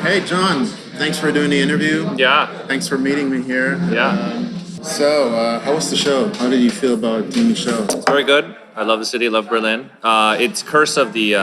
Hey, John. Thanks for doing the interview. Yeah. Thanks for meeting me here. Yeah. How was the show? How did you feel about doing the show? It's very good. I love the city. I love Berlin. It's curse of the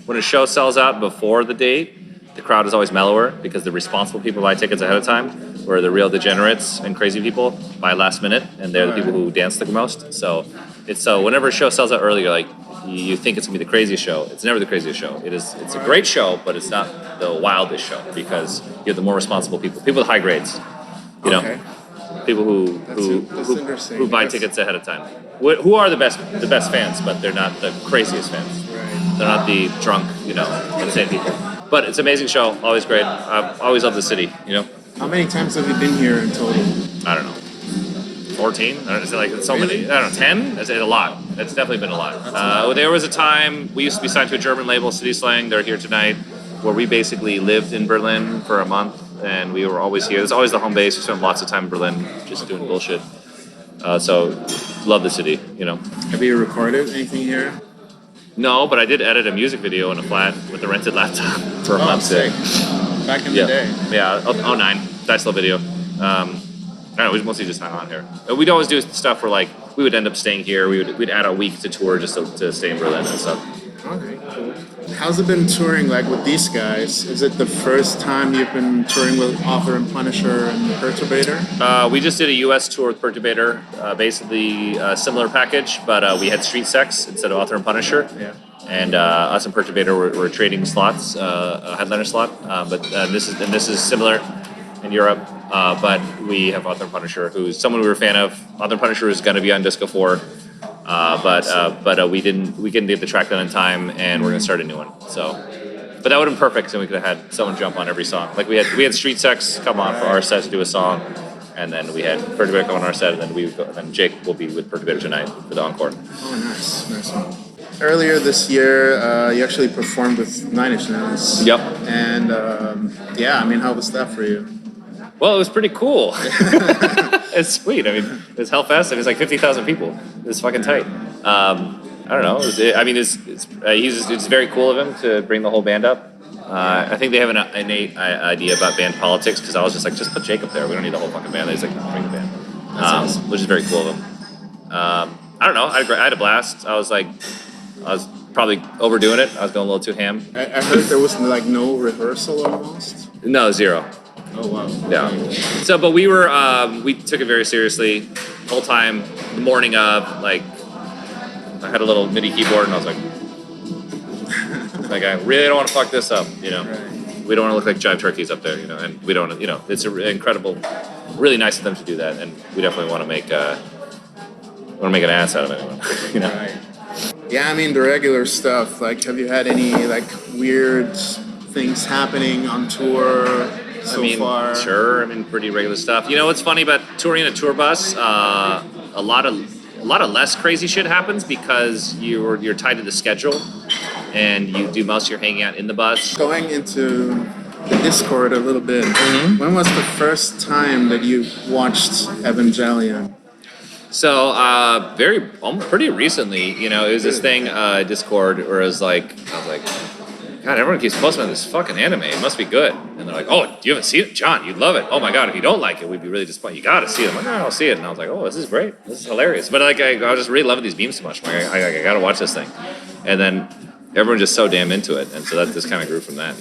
when a show sells out before the date, the crowd is always mellower because the responsible people buy tickets ahead of time, where the real degenerates and crazy people buy last minute, and they're the people who dance the most. So it's whenever a show sells out early, you're like, you think it's gonna be the craziest show. It's never the craziest show. It's a great show, but it's not the wildest show because you have the more responsible people with high grades. You know, people who buy tickets ahead of time. Who are the best fans, but they're not the craziest fans. Right. They're not the drunk, insane people. But it's an amazing show. Always great. I've always loved the city. How many times have you been here in total? I don't know. 14? I don't know, it's so Really? many. I don't know, 10? It's a lot. It's definitely been a lot. There was a time, we used to be signed to a German label, City Slang, they're here tonight, where we basically lived in Berlin for a month, and we were always here. It's always the home base. We spent lots of time in Berlin just doing bullshit. So, love the city, Have you recorded anything here? No, but I did edit a music video in a flat with a rented laptop for a month. Sick. Back in the day. Yeah, 09. Nice little video. I don't know, we mostly just hung on here. We'd always do stuff where we would end up staying here. We'd add a week to tour just to stay in Berlin and stuff. Okay, cool. How's it been touring with these guys? Is it the first time you've been touring with Author and Punisher and Perturbator? We just did a U.S. tour with Perturbator, basically a similar package, but we had Street Sex instead of Author and Punisher. Yeah. And us and Perturbator were trading slots, a headliner slot. But this is similar in Europe. But we have Author and Punisher, who's someone we were a fan of. Author and Punisher is going to be on Disco 4. But we couldn't get the track done in time, and we're gonna start a new one. So, but that would have been perfect, and we could have had someone jump on every song. Like we had Street Sex come on for our set to do a song, and then we had Perturbator come on our set, and then Jake will be with Perturbator tonight for the encore. Oh, nice one. Earlier this year, you actually performed with Nine Inch Nails. Yep. And how was that for you? Well, it was pretty cool. It's sweet. I mean, it's Hellfest, and it's like 50,000 people. It's fucking tight. I don't know. It's very cool of him to bring the whole band up. I think they have an innate idea about band politics, because I was just like, just put Jacob there. We don't need the whole fucking band. He's like, bring the band, awesome. Which is very cool of him. I don't know. I had a blast. I was probably overdoing it. I was going a little too ham. I heard there was no rehearsal almost. No, zero. Oh wow. Yeah. So, but we took it very seriously the whole time. The morning of, I had a little MIDI keyboard, and I was like, I really don't want to fuck this up, Right. We don't want to look like jive turkeys up there, and we don't, it's incredible, really nice of them to do that, and we definitely want to make an ass out of anyone, Right. Yeah, I mean the regular stuff. Have you had any weird things happening on tour? So far? Sure. Pretty regular stuff. What's funny about touring in a tour bus? A lot of less crazy shit happens because you're tied to the schedule, and you do most of your hanging out in the bus. Going into the Discord a little bit. Mm-hmm. When was the first time that you watched Evangelion? So pretty recently. It was this thing, Discord, where I was like, God, everyone keeps posting on this fucking anime. It must be good. And they're like, oh, you haven't seen it? John, you'd love it. Oh my God, if you don't like it, we'd be really disappointed. You gotta see it. I'm like, no, I'll see it. And I was like, oh, this is great. This is hilarious. But I was just really loving these beams so much. I gotta watch this thing. And then everyone's just so damn into it. And so that just kind of grew from that,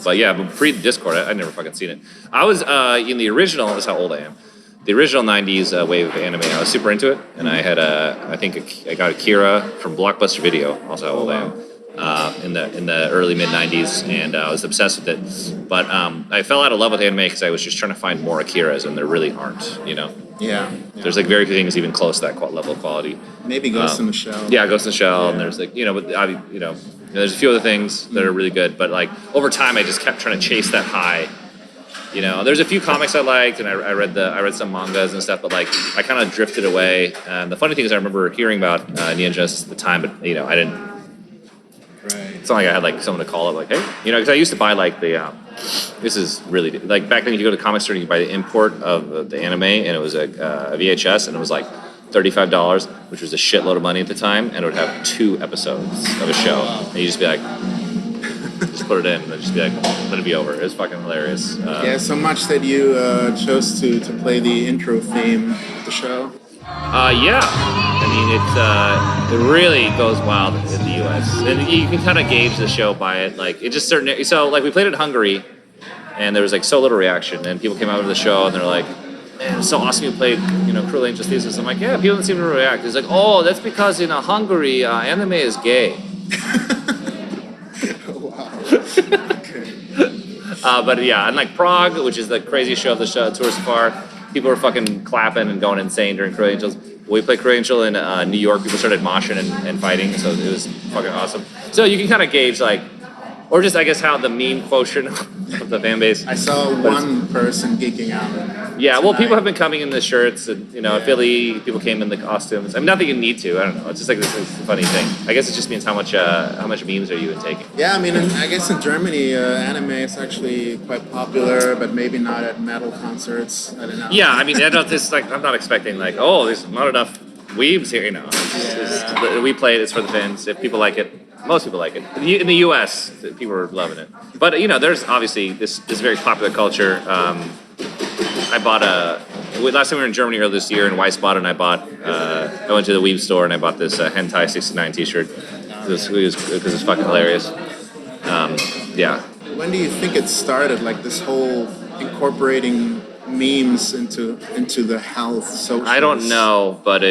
But yeah, but pre-Discord, I'd never fucking seen it. I was in the original, that's how old I am. The original 90s wave of anime, I was super into it. And I had I got Akira from Blockbuster Video, also how old I am. In the early mid 90s, and I was obsessed with it. But I fell out of love with anime because I was just trying to find more Akiras, and there really aren't. Yeah. There's very few things even close to that level of quality. Maybe Ghost in the Shell. Yeah, Ghost in the Shell, and there's there's a few other things that are really good. But over time, I just kept trying to chase that high. There's a few comics I liked, and I read some mangas and stuff, but I kind of drifted away. The funny thing is, I remember hearing about Neon Genesis at the time, but I didn't. Right. It's not like I had someone to call up hey, because I used to buy this is really back then you could go to the comic store and you could buy the import of the anime, and it was a VHS, and it was $35, which was a shitload of money at the time, and it would have 2 episodes of a show, and you'd just be like, just put it in and just be like, let it be over. It was fucking hilarious. Yeah, so much that you chose to play the intro theme of the show. Yeah. I mean, it really goes wild in the U.S. and you can kind of gauge the show by it. Like it just certain. So like we played it in Hungary, and there was like so little reaction, and people came out of the show and they're like, "Man, it's so awesome you played, Cruel Angel's Thesis." I'm like, "Yeah, people didn't seem to react." It's like, "Oh, that's because in Hungary, anime is gay." Wow. Okay. But yeah, and like Prague, which is the craziest show of the tour so far, people were fucking clapping and going insane during Cruel Angels. We played Cruel Angel in New York. People started moshing and fighting, so it was fucking awesome. So you can kind of gauge like, or just I guess how the meme quotient of the fan base. I saw one person geeking out. Yeah, well, tonight. people have been coming in the shirts, and Philly people came in the costumes. I mean, not that you need to. I don't know. It's just like this is a funny thing. I guess it just means how much memes are you taking. Yeah, I mean, I guess in Germany, anime is actually quite popular, but maybe not at metal concerts. I don't know. Yeah, I mean, I'm not expecting like, oh, there's not enough weebs here. We play it. It's for the fans. If people like it. Most people like it. In the U.S., people are loving it. But there's obviously this very popular culture. I bought last time we were in Germany earlier this year, and Weiss bought it, and I went to the Weeb store and I bought this Hentai 69 T-shirt because it's fucking hilarious. Yeah. When do you think it started? Like this whole incorporating memes into the health socials? I don't know, but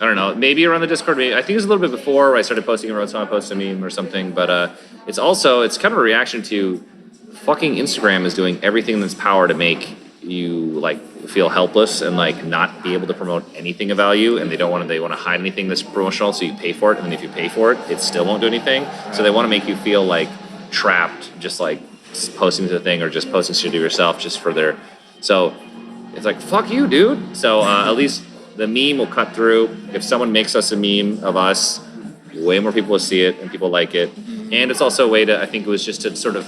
I don't know. Maybe around the Discord. I think it was a little bit before where I started posting and wrote someone post a meme or something. But it's kind of a reaction to fucking Instagram is doing everything in its power to make you like feel helpless and like not be able to promote anything of value. And they want to hide anything that's promotional, so you pay for it. And then if you pay for it, it still won't do anything. So they want to make you feel like trapped, just like posting to the thing or just posting shit to yourself just for their. So it's like fuck you, dude. So at least. The meme will cut through. If someone makes us a meme of us, way more people will see it and people like it. And it's also a way to, I think it was just to sort of,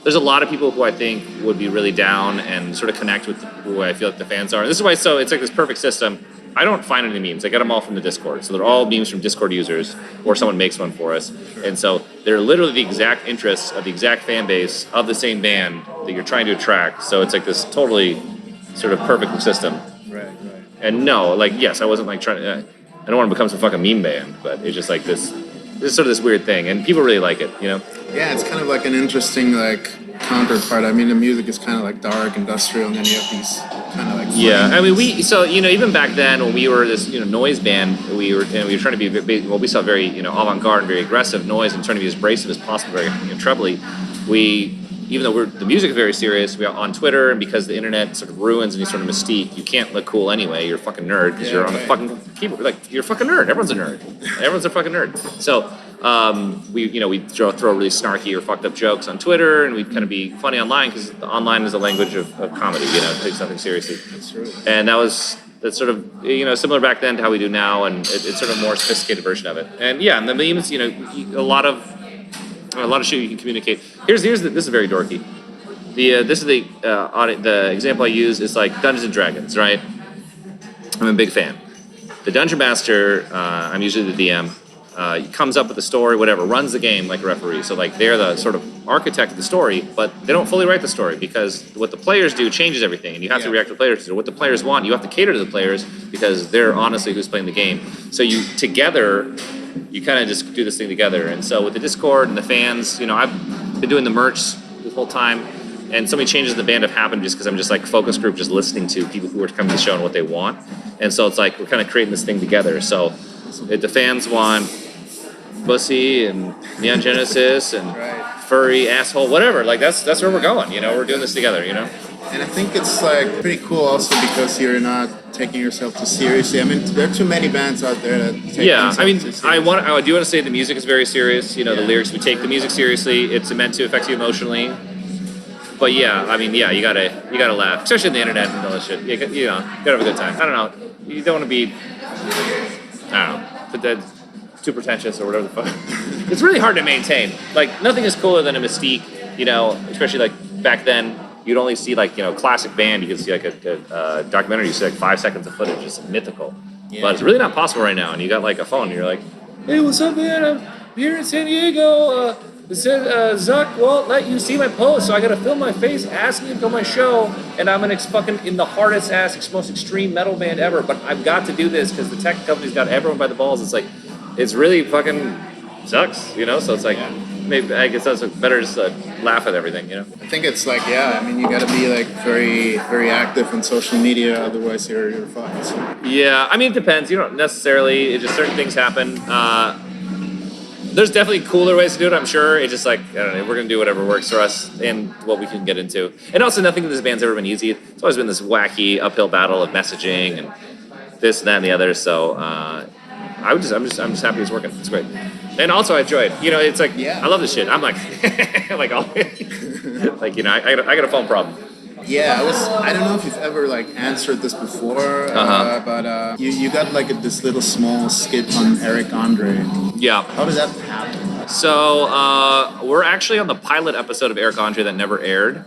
there's a lot of people who I think would be really down and sort of connect with who I feel like the fans are. And this is why, so it's like this perfect system. I don't find any memes. I get them all from the Discord. So they're all memes from Discord users or someone makes one for us. And so they're literally the exact interests of the exact fan base of the same band that you're trying to attract. So it's like this totally sort of perfect system. Right. And no, like, yes, I wasn't like trying to, I don't want to become some fucking meme band, but it's just like this is sort of this weird thing, and people really like it, Yeah, it's kind of like an interesting, like, counterpart. I mean, the music is kind of like dark, industrial, and then you have these kind of like... Yeah, I mean, even back then when we were this, noise band, we were trying to be, we saw very, avant-garde and very aggressive noise and trying to be as abrasive as possible, very, trebly. Even though the music is very serious, we are on Twitter, and because the internet sort of ruins any sort of mystique, you can't look cool anyway. You're a fucking nerd because you're on the fucking keyboard. Like you're a fucking nerd. Everyone's a nerd. Everyone's a fucking nerd. So we throw really snarky or fucked up jokes on Twitter, and we kind of be funny online because online is a language of comedy. It takes nothing seriously. That's true. And that's sort of similar back then to how we do now, and it's sort of a more sophisticated version of it. And yeah, and the memes, a lot of shit you can communicate. This is very dorky. This is the example I use is like Dungeons and Dragons, right? I'm a big fan. The Dungeon Master, I'm usually the DM, comes up with the story, whatever, runs the game like a referee. So like they're the sort of architect of the story, but they don't fully write the story because what the players do changes everything, and you have to react to the players. What the players want, you have to cater to the players because they're honestly who's playing the game. So you kind of just do this thing together. And so with the Discord and the fans, I've been doing the merch this whole time, and so many changes in the band have happened just because I'm just like focus group, just listening to people who are coming to the show and what they want. And so it's like we're kind of creating this thing together. So if the fans want pussy and Neon Genesis and furry asshole, whatever, like that's where we're going. We're doing this together. And I think it's like pretty cool also because you're not taking yourself too seriously. I mean, there are too many bands out there that take themselves too seriously. I do want to say the music is very serious. The lyrics, we take the music seriously. It's meant to affect you emotionally. But yeah, I mean, you gotta laugh, especially on the internet and all this shit. You gotta have a good time. I don't know. You don't want to be, I don't know, too pretentious or whatever the fuck. It's really hard to maintain. Like nothing is cooler than a mystique. Especially like back then. You'd only see like classic band. You could see like a documentary. You see like 5 seconds of footage. It's mythical, but it's really not possible right now. And you got like a phone. And you're like, hey, what's up, man? here in San Diego, it said Zuck won't let you see my post, so I gotta film my face asking him to film my show, and I'm fucking in the hardest ass, most extreme metal band ever, but I've got to do this because the tech company's got everyone by the balls. It's like, it's really fucking sucks, you know? So it's like, maybe I guess that's better just laugh at everything, you know? I think it's like, yeah, I mean, you gotta be like very, very active on social media, otherwise you're fucked. So. Yeah, I mean, it depends. You don't necessarily, it just certain things happen. There's definitely cooler ways to do it, I'm sure. It's just like, I don't know, we're going to do whatever works for us and what we can get into. And also, nothing in this band's ever been easy. It's always been this wacky uphill battle of messaging and this and that and the other. So I'm just happy it's working. It's great. And also, I enjoy it. You know, it's like, I love this shit. I'm like, like, like, you know, I got a phone problem. Yeah, I don't know if you've ever like answered this before, but you got like this little small skit on Eric Andre. Yeah. How did that happen? So we're actually on the pilot episode of Eric Andre that never aired,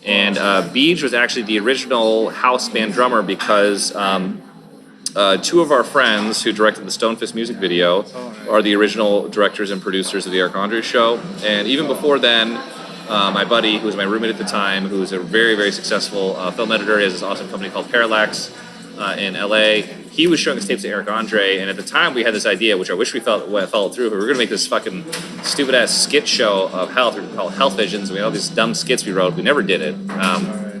and BIINDS was actually the original house band drummer because two of our friends who directed the Stonefist music video are the original directors and producers of the Eric Andre show, and even before then. My buddy, who was my roommate at the time, who was a very, very successful film editor, he has this awesome company called Parallax in LA. He was showing us tapes to Eric Andre, and at the time we had this idea, which I wish we followed through. We were going to make this fucking stupid ass skit show of health. We were called Health Visions. We had all these dumb skits we wrote. We never did it.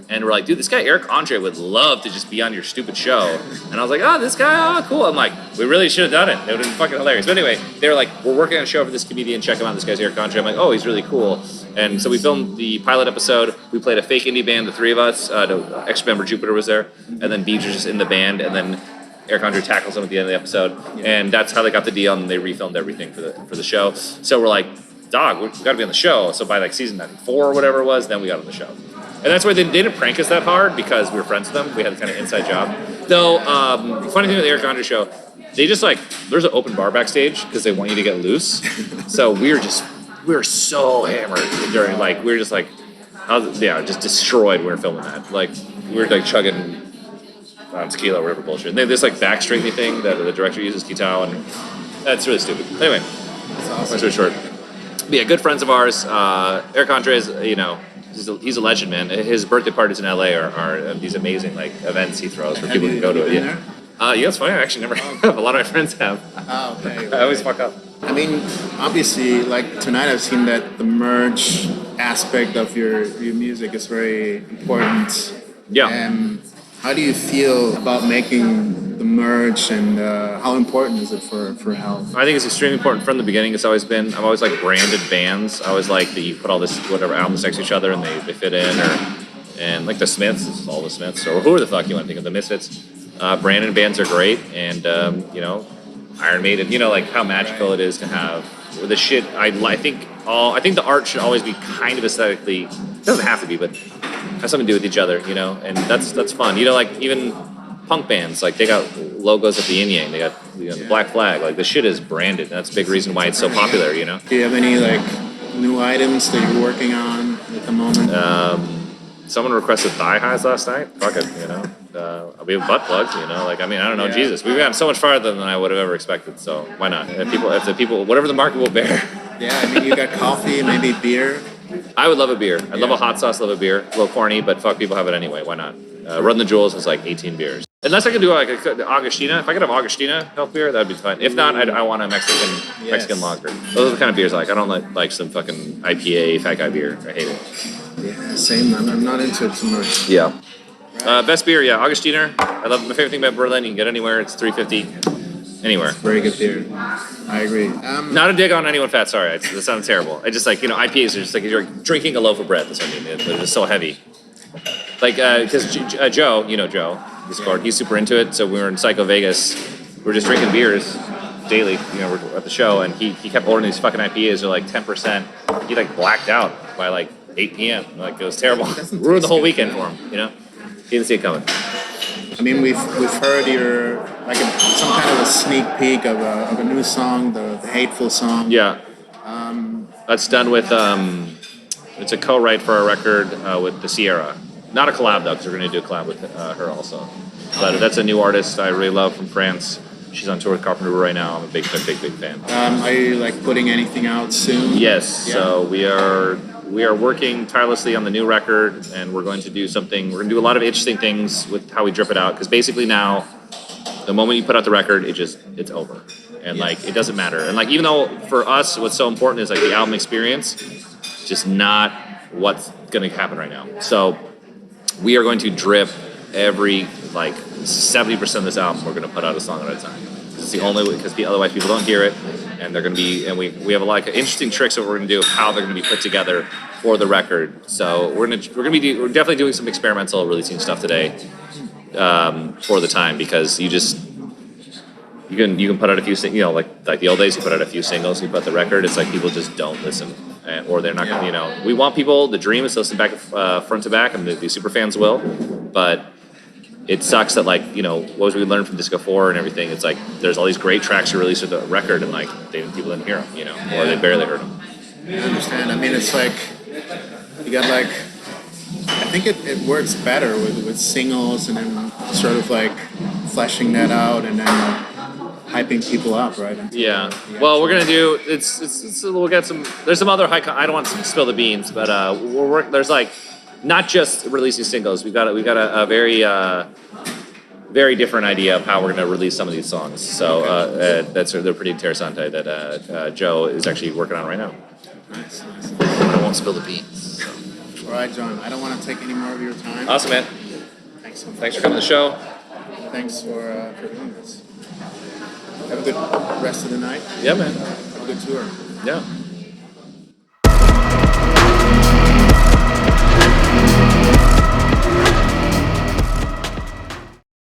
And we're like, dude, this guy Eric Andre would love to just be on your stupid show. And I was like, oh, this guy, oh, cool. I'm like, we really should have done it. It would have been fucking hilarious. But anyway, they were like, we're working on a show for this comedian. Check him out. This guy's Eric Andre. I'm like, oh, he's really cool. And so we filmed the pilot episode. We played a fake indie band, the three of us. Extra member Jupiter was there. And then BIINDS was just in the band. And then Eric Andre tackles him at the end of the episode. And that's how they got the deal. And they refilmed everything for the show. So we're like, dog, we've got to be on the show. So by like season 4 or whatever it was, then we got on the show. And that's why they didn't prank us that hard because we were friends with them. We had a kind of inside job. Though, funny thing with the Eric Andre show, they just like, there's an open bar backstage because they want you to get loose. So we were so hammered during, like, we were just like, just destroyed when we were filming that. Like, we were like chugging tequila or whatever bullshit. And they have this like back straightening thing that the director uses, Kitao, and that's really stupid. Anyway, That's awesome. that's really short. But yeah, good friends of ours. Eric Andre is, you know, he's a legend, man. His birthday parties in LA are these amazing like events he throws where people can go to it. Yeah. Yeah, it's funny. I actually never have. A lot of my friends have. Oh, okay. I always fuck up. I mean, obviously, like tonight I've seen that the merch aspect of your music is very important. Yeah. And how do you feel about making the merch, and how important is it for health? I think it's extremely important from the beginning. It's always been. I've always like branded bands. I always like that you put all this whatever albums next to each other and they fit in, and like the Smiths, this is all the Smiths, or who the fuck you want to think of, the Misfits. Branded bands are great, and you know, Iron Maiden. You know, like how magical it is to have the shit. I think the art should always be kind of aesthetically. It doesn't have to be, but has something to do with each other. You know, and that's fun. You know, like even punk bands, like they got logos of the yin yang. They got the Black Flag. Like the shit is branded. That's a big reason why it's so popular. You know. Do you have any like new items that you're working on at the moment? Someone requested thigh highs last night. Fuck it, you know. We have butt plugs, you know. Like, I mean, I don't know, Jesus. We've gotten so much farther than I would have ever expected. So why not? If the people, whatever the market will bear. Yeah, I mean, you got coffee, maybe beer. I would love a beer. I'd love a hot sauce, love a beer. A little corny, but fuck, people have it anyway. Why not? Run the Jewels is like 18 beers. Unless I can do like a Augustina. If I could have Augustina health beer, that'd be fine. If not, I want a Mexican lager. Those are the kind of beers I like. I don't like some fucking IPA, fat guy beer. I hate it. Yeah, same. I'm not into it too much. Yeah. Best beer, yeah, Augustiner. I love my favorite thing about Berlin. You can get anywhere. It's $3.50 anywhere. Very good beer. I agree. Not a dig on anyone fat. Sorry, that sounds terrible. I just like, you know, IPAs are just like you're drinking a loaf of bread. That's what I mean. They're just so heavy. Like because Joe, you know Joe, Discord, he's super into it. So we were in Psycho Vegas. We were just drinking beers daily. You know, we're at the show, and he kept ordering these fucking IPAs. They're like 10%. He like blacked out by like 8 p.m. Like it was terrible. Ruined the whole weekend for him. You know, he didn't see it coming. I mean, we've heard your like some kind of a sneak peek of a new song, the Hateful song. Yeah. That's done with it's a co-write for our record with the Sierra. Not a collab though, because we're going to do a collab with her also. But that's a new artist I really love from France. She's on tour with Carpenter right now. I'm a big fan. Are you like putting anything out soon? Yes. Yeah. So we are working tirelessly on the new record, and we're going to do something. We're going to do a lot of interesting things with how we drip it out. Because basically now, the moment you put out the record, it's over, and like it doesn't matter. And like even though for us, what's so important is like the album experience, just not what's going to happen right now. So we are going to drip every like 70% of this album. We're going to put out a song at a time. It's the only way, because otherwise people don't hear it, and they're going to be. And we have a lot of interesting tricks that we're going to do of how they're going to be put together for the record. So we're definitely doing some experimental releasing stuff today for the time, because you can put out a few like the old days, you put out a few singles, you put the record, it's like people just don't listen, or they're not gonna, we want people, the dream is to listen back front to back, and the super fans will, but it sucks that like, what we learned from Disco 4 and everything, it's like there's all these great tracks you release with the record, and like people didn't hear them, or they barely heard them. I understand. I mean, it's like you got like, I think it works better with singles, and then sort of like fleshing that out, and then hyping people up, right? Yeah. Well, we're gonna do we'll get some. There's some other high. I don't want to spill the beans, but there's like not just releasing singles. We've got a very different idea of how we're gonna release some of these songs. So they're pretty interessante that Joe is actually working on right now. Nice. I won't spill the beans. So. All right, John. I don't want to take any more of your time. Awesome, man. Thanks so much. Thanks for coming to the show. Thanks for doing this. Have a good rest of the night. Yeah, man. Have a good tour. Yeah.